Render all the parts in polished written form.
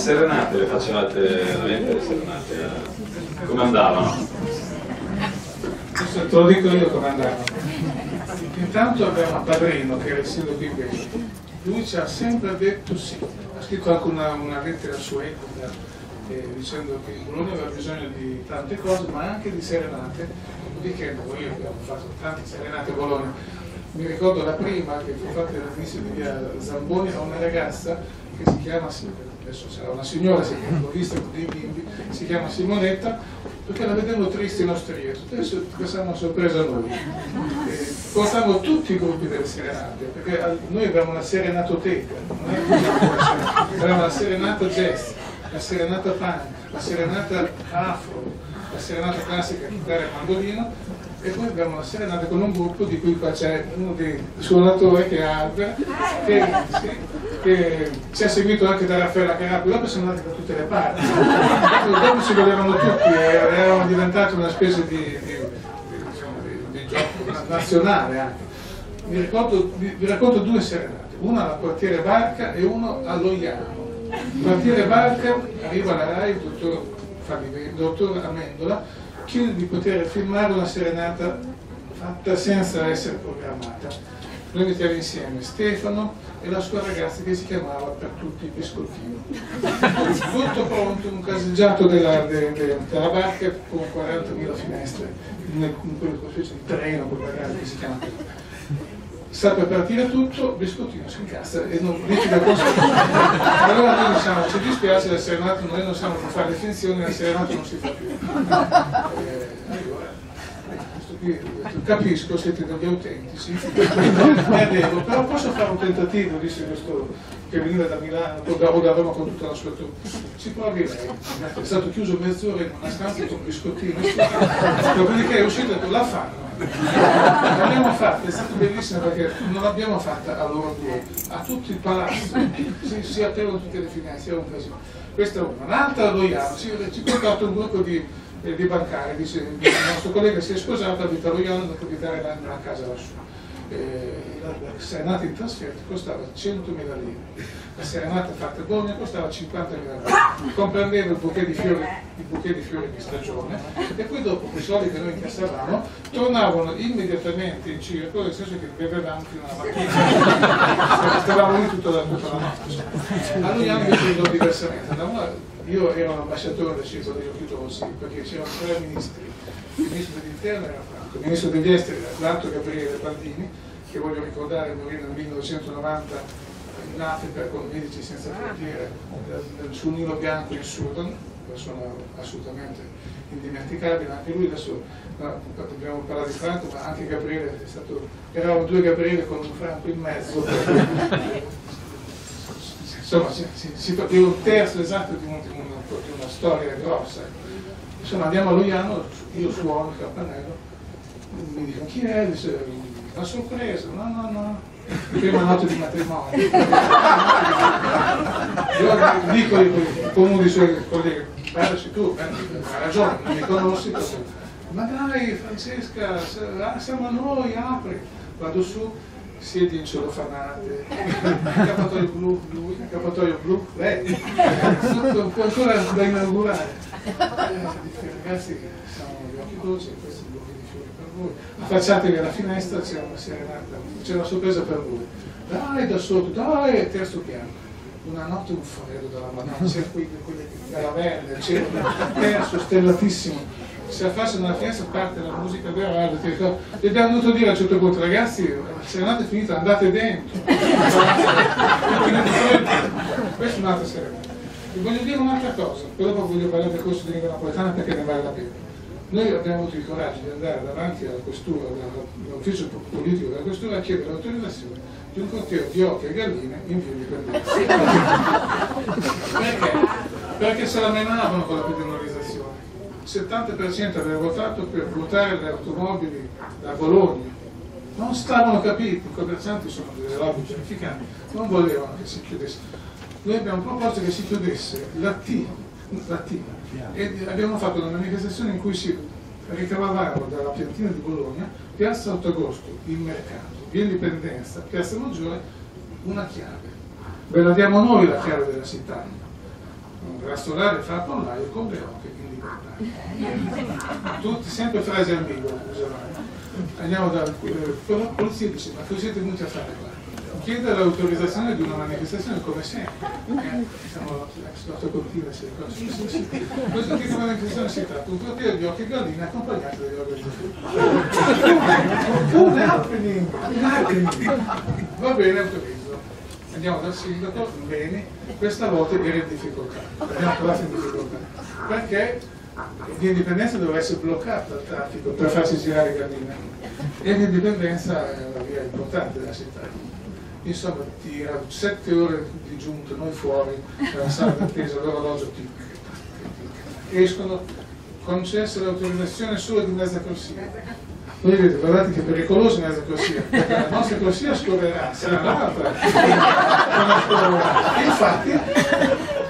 serenate le facevate, veramente le serenate? Come andavano? Te lo dico io come andavano. Intanto abbiamo un padrino che era il sindaco di Bello. Lui ci ha sempre detto sì. Ha scritto anche una lettera su epoca dicendo che Bologna aveva bisogno di tante cose, ma anche di serenate. Dopodiché noi abbiamo fatto tante serenate a Bologna. Mi ricordo la prima che fu fatta all'inizio di via Zamboni a una ragazza che si chiama, adesso sarà una signora, l'ho vista con dei bimbi, si chiama Simonetta, perché la vedevo triste in osteria. Adesso questa è una sorpresa a noi. Portiamo tutti i gruppi delle serenate, perché noi abbiamo una serenatoteca, non è che abbiamo la serenata jazz, la serenata punk, la serenata afro, la serenata classica chitarra e mandolino, e poi abbiamo la serenata con un gruppo di cui qua c'è uno dei suonatori che è Albert, che ci ha seguito anche da Raffaella Carappi, dopo sono andati da tutte le parti, dopo si volevano tutti, eravamo diventati una specie di gioco nazionale anche. Vi racconto due serenate, una al quartiere Barca e uno a Loiano. Il quartiere Barca arriva alla RAI, il dottor Amendola, chiede di poter filmare una serenata fatta senza essere programmata. Noi mettiamo insieme Stefano e la sua ragazza che si chiamava per tutti Biscottino. Tutto pronto, un caseggiato della barca con 40.000 finestre, in quella specie di treno, quel ragazzo che si chiama. Sta per partire tutto, Biscottino si incazza e non dice da cosa. Allora noi diciamo, ci dispiace, la serenata noi non siamo per fare le finzioni, la serenata non si fa più. Allora, questo qui, capisco, siete degli autentici, mi adeguo, però posso fare un tentativo, disse questo che veniva da Milano o da Roma con tutta la sua troupe. Si provi lei, è stato chiuso mezz'ora in una stanza con Biscottino, dopodiché è uscito e ha detto la fanno. L'abbiamo fatta, è stato bellissimo perché non l'abbiamo fatta a loro due, a tutto il palazzo, si aprivano tutte le finestre, era un casino. Questa è una, un'altra a Loiano, ci ha portato un gruppo di bancari, dice il nostro collega si è sposato, abita a Loiano, dopo di dare una casa lassù. La serenata in trasferta costava 100.000 lire, la serenata fatta a Bologna costava 50.000 lire, comprendeva il bouquet di fiori di stagione, e poi dopo quei soldi che noi incassavamo tornavano immediatamente in circolo, nel senso che bevevamo fino alla mattina, stavamo lì tutta la notte. A Loiano io credo diversamente, io ero l'ambasciatore del circolo degli occhi rossi, perché c'erano tre ministri, il ministro dell'interno era Franco, il ministro degli esteri era l'altro Gabriele Baldini, che voglio ricordare morì nel 1990 in Africa con Medici Senza Frontiere sul Nilo Bianco in Sudan, persona assolutamente indimenticabile. Anche lui, adesso dobbiamo parlare di Franco, ma anche Gabriele è stato, eravamo due Gabriele con un Franco in mezzo. Insomma, si fa più un terzo esatto di una storia grossa. Insomma, andiamo a Loiano, io suono il campanello, mi dicono chi è? Dice, una sorpresa, no, prima notte di matrimonio. Io dico con uno dei suoi colleghi, guardaci tu, hai ragione, non mi conosci, ma dai Francesca, siamo noi, apri. Vado su, siedi in celofanate, accappatoio blu, lui, accappatoio blu, lei, ancora da inaugurare. Ragazzi, siamo gli occhi dolci, questi sono gli occhi di fiori per voi. Affacciatevi alla finestra, c'è una serenata, c'è una sorpresa per voi. Dai da sotto, dai, terzo piano. Una notte un freddo dalla Madonna, c'è quelle caravelle, il cielo terzo, stellatissimo. Si affacciano alla finestra, parte la musica vera, gli abbiamo dovuto dire a un certo punto, ragazzi, la serenata è finita, andate dentro. Questa è un'altra serenata. Vi voglio dire un'altra cosa, poi dopo voglio parlare del corso di lingua napoletana perché ne vale la pena. Noi abbiamo avuto il coraggio di andare davanti alla questura, all'ufficio politico della questura, a chiedere l'autorizzazione di un corteo di oche e galline in via Indipendenza. Perché? Perché se la menavano con la penalizzazione. Il 70% aveva votato per votare le automobili da Bologna. Non stavano capiti, i commercianti sono delle lobby pianificanti, non volevano che si chiudesse. Noi abbiamo proposto che si chiudesse la T, e abbiamo fatto una manifestazione in cui si ricavavano dalla piantina di Bologna, Piazza 8 Agosto, il mercato, via Indipendenza, Piazza Maggiore, una chiave. Ve la diamo noi la chiave della città. rastrolare e fare pollaio con le oche in libertà. Tutti sempre frasi ambigua usavamo. Andiamo dalla polizia e dice: ma cosa siete venuti a fare qua? Chiede l'autorizzazione di una manifestazione come sempre. Siamo stato continua se questo tipo di manifestazione si tratta un corteo di occhi e galline accompagnato dagli organizzatori. Un happening. Va bene, autorizzo. Andiamo dal sindaco, bene, questa volta era in difficoltà. Abbiamo trovato in difficoltà. Perché l'Indipendenza doveva essere bloccata dal traffico per farsi girare le galline. E l'Indipendenza è una via importante della città. Insomma, tira 7 ore di giunta, noi fuori dalla sala d'attesa, l'orologio tic. Escono, concessa l'autorizzazione solo di mezza corsia. Voi vedete, guardate che è pericoloso mezza corsia, perché la nostra corsia scorrerà, sarà l'altra. Infatti,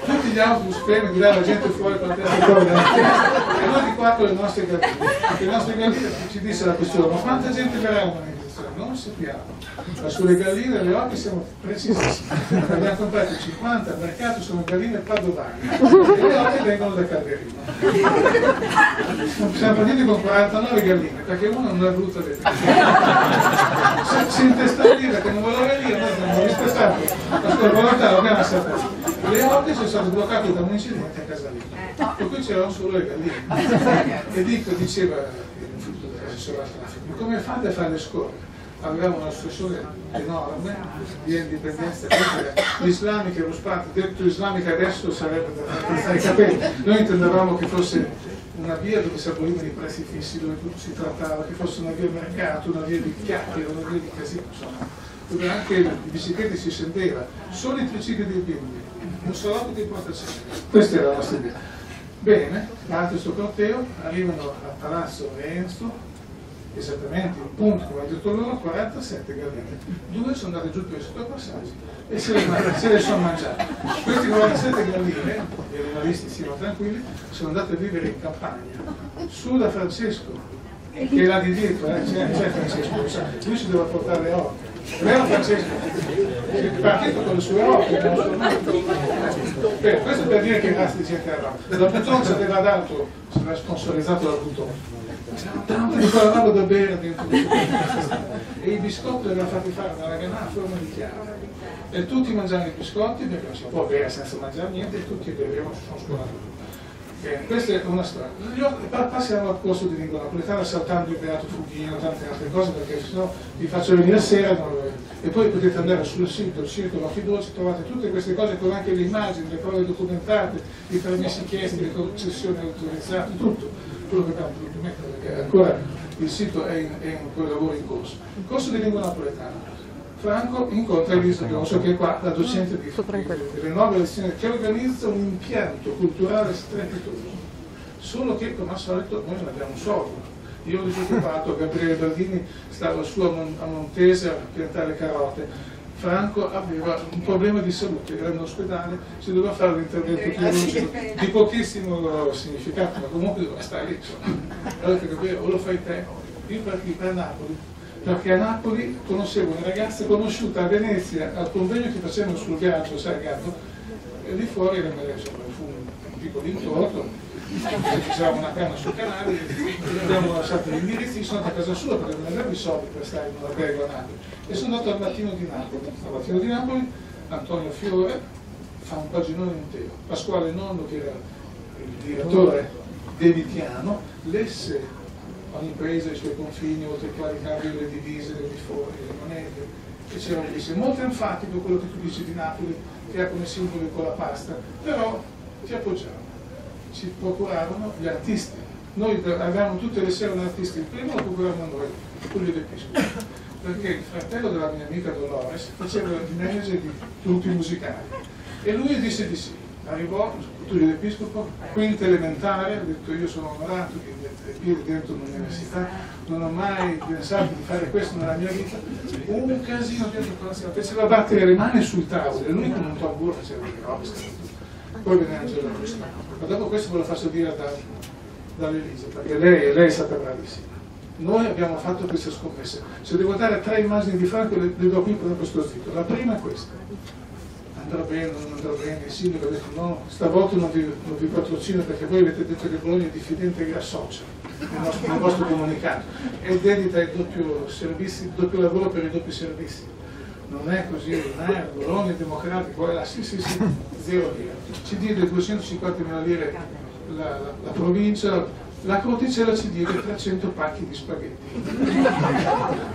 tutti gli autobus fermi, di là la gente fuori con la testa fuori dalla testa, e noi di qua con le nostre galline. Le nostre galline ci disse la questura: ma quanta gente verrà a una manifestazione? Non sappiamo. Ma sulle galline e le oche siamo precisissimi. Abbiamo comprato 50 al mercato, sono galline padovane. E le oche vengono da Calderino. Siamo partiti con 49 galline, perché uno non è voluto vedere. Si intesta dire che non voleva venire, noi abbiamo rispettato la sua volontà, l'abbiamo accettato. Le oche sono state bloccate da un incidente a Casalino, per cui c'erano solo le galline. E diceva l'assessore al traffico: come fate a farle scorrere? Avevamo un'associazione enorme di indipendenza, l'islamica, lo spazio, detto islamica adesso sarebbe da tazzare i capelli. Noi intendevamo che fosse una via dove si abolivano i prezzi fissi, dove tutto si trattava, che fosse una via mercato, una via di chiacchiere, una via di casino, insomma, dove anche i bicicletti si scendeva, solo i tricicli dei bimbi, non solo di importazione. Questa era la nostra idea. Bene, parte questo corteo, arrivano a Palazzo Renzo, esattamente in punto come ha detto loro, 47 galline. 2 sono andate giù per i sottopassaggi e se le sono mangiate. Questi 47 galline, gli animalisti siano tranquilli, sono andati a vivere in campagna, su da Francesco, che è là di dietro, c'è Francesco, lui si deve portare le oche. Vero Francesco? È partito con le sue oche, non so mai. Questo per dire che i rasti gente eravamo. La Button ci aveva dato, si era sponsorizzato la Button. Tanto di quella roba da bere dentro e i biscotti li aveva fatti fare dalla Ganà a forma di chiave e tutti mangiavano i biscotti perché non si può bere senza mangiare niente e tutti bevevano, sono scolati. Bene, questa è una storia. Passiamo al corso di lingua napoletana saltando il Beato Fughino, tante altre cose, perché sennò vi faccio venire sera e poi potete andare sul sito, il Circolo Fiducia, trovate tutte queste cose con anche le immagini, le prove documentate, i permessi chiesti, le concessioni autorizzate, tutto quello che abbiamo potuto mettere, perché ancora il sito è in quel lavoro in corso. Il corso di lingua napoletana. Franco incontra Elisa Grosso, che è qua la docente delle 9 lezioni, che organizza un impianto culturale strepitoso, solo che come al solito noi non abbiamo soldi. Io ero disoccupato, Gabriele Baldini stava su a Montese a piantare carote. Franco aveva un problema di salute, era in ospedale, si doveva fare un intervento chirurgico di pochissimo significato, ma comunque doveva stare lì. Allora Gabriele, o lo fai te, io partì per Napoli, perché a Napoli conoscevo una ragazza conosciuta a Venezia al convegno che facevano sul viaggio, sai Gatto, e lì fuori fu un piccolo intorto, facevamo una canna sul canale, abbiamo lasciato gli indirizzi, sono andato a casa sua perché non avevo i soldi per stare in un albergo a Napoli e sono andato al Mattino di Napoli. Al Mattino di Napoli Antonio Fiore fa un paginone intero, Pasquale Nonno, che era il direttore devitiano, lesse ogni paese ha i suoi confini, oltre ai quali cambiano le divise, le uniformi, le monete, e c'era molto enfatico quello che tu dici di Napoli, che ha come simbolo con la pasta, però ti appoggiamo. Ci procuravano gli artisti. Noi avevamo tutte le sere un artista, il primo lo procuravamo noi, Tullio De Piscopo, perché il fratello della mia amica Dolores faceva il manager di gruppi musicali e lui disse di sì. Arrivò Tullio De Piscopo, quinta elementare, ha detto: io sono onorato di mettere dentro l'università, non ho mai pensato di fare questo nella mia vita. Un casino dentro colazione, faceva battere le mani sui tavoli e lui con un tamburo faceva le robe. Poi venne Angela Cristo. Ma dopo questo ve lo faccio dire dall'Elisa, perché lei è stata bravissima. Noi abbiamo fatto queste scommesse. Se devo dare 3 immagini di Franco, le do qui per questo zitto. La prima è questa. andrà bene, non andrà bene, il sindaco ha detto no, stavolta non vi patrocino perché voi avete detto che Bologna è diffidente e associa nel vostro comunicato, è dedita ai doppio lavoro per i doppi servizi. Non è così, non è Bologna è democratico, è là, sì, 0 lire. Ci diede 250.000 lire la provincia, la Croticella ci diede 300 pacchi di spaghetti.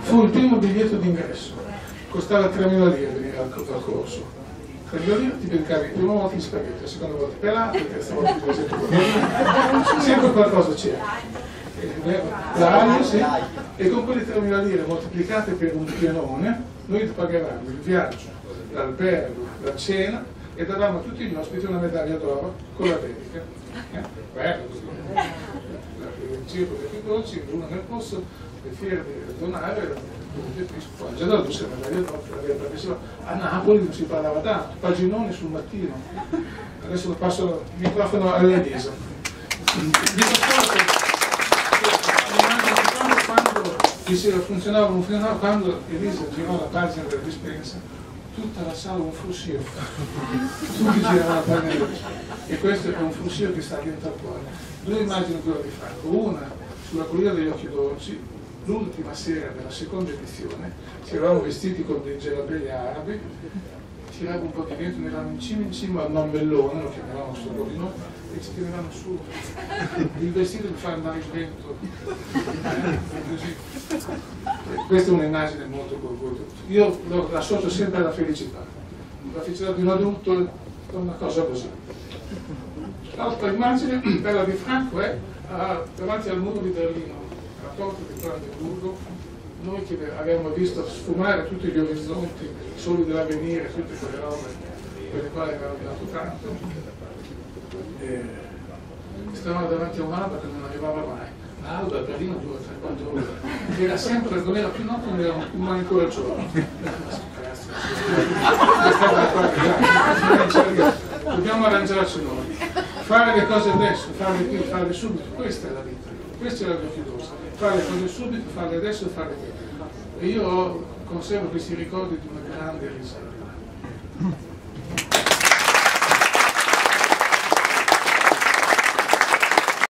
Fu il primo biglietto d'ingresso, costava 3.000 lire venire al corso. 3.000 lire ti beccavi la prima volta gli spaghetti, la seconda volta pelato, la terza volta il presente. Sempre qualcosa c'era. L'aria, sì, e con quelle 3.000 lire moltiplicate per un pianone, noi pagavamo il viaggio, l'albergo, la cena e davamo a tutti gli ospiti una medaglia d'oro con la dedica. Bello, il circo dei dolci, uno nel posto, le fiere di donare, già dalla Luce medaglia d'oro, perché a Napoli non si parlava tanto, paginoni sul mattino. Adesso passo il microfono a Elisa. Quando funzionava, quando Elisa girò la pagina della dispensa, tutta la sala un fruscio, tutti giravano la pagina della dispensa, e questo è un fruscio che sta dentro al cuore. Due immagini quello di Franco, una sulla collina degli occhi dolci, l'ultima sera della seconda edizione, ci eravamo vestiti con dei gelabelli arabi, tirava un po' di vento, ne eravamo in cima al Nombellone, lo chiamavamo solo di noi, e ci tenevamo su il vestito per far andare il vento. Così. Questa è un'immagine molto colpevole. Io lo associo sempre alla felicità di un adulto è una cosa così. L'altra immagine bella di Franco è davanti al muro di Berlino, alla porta di Brandeburgo, noi che abbiamo visto sfumare tutti gli orizzonti, i soli dell'avvenire, tutte quelle robe per le quali avevamo dato tanto. Stavamo davanti a un'alba che non arrivava mai. L'alba a Berlino dura 3-4 ore. Era sempre, non era più notte, non era mai ancora il giorno. Dobbiamo arrangiarci noi. Fare le cose adesso, farle qui, farle subito, questa è la vita. Questa è la mia fiducia. Fare le cose subito, farle adesso e farle qui. E io conservo questi ricordi di una grande riserva.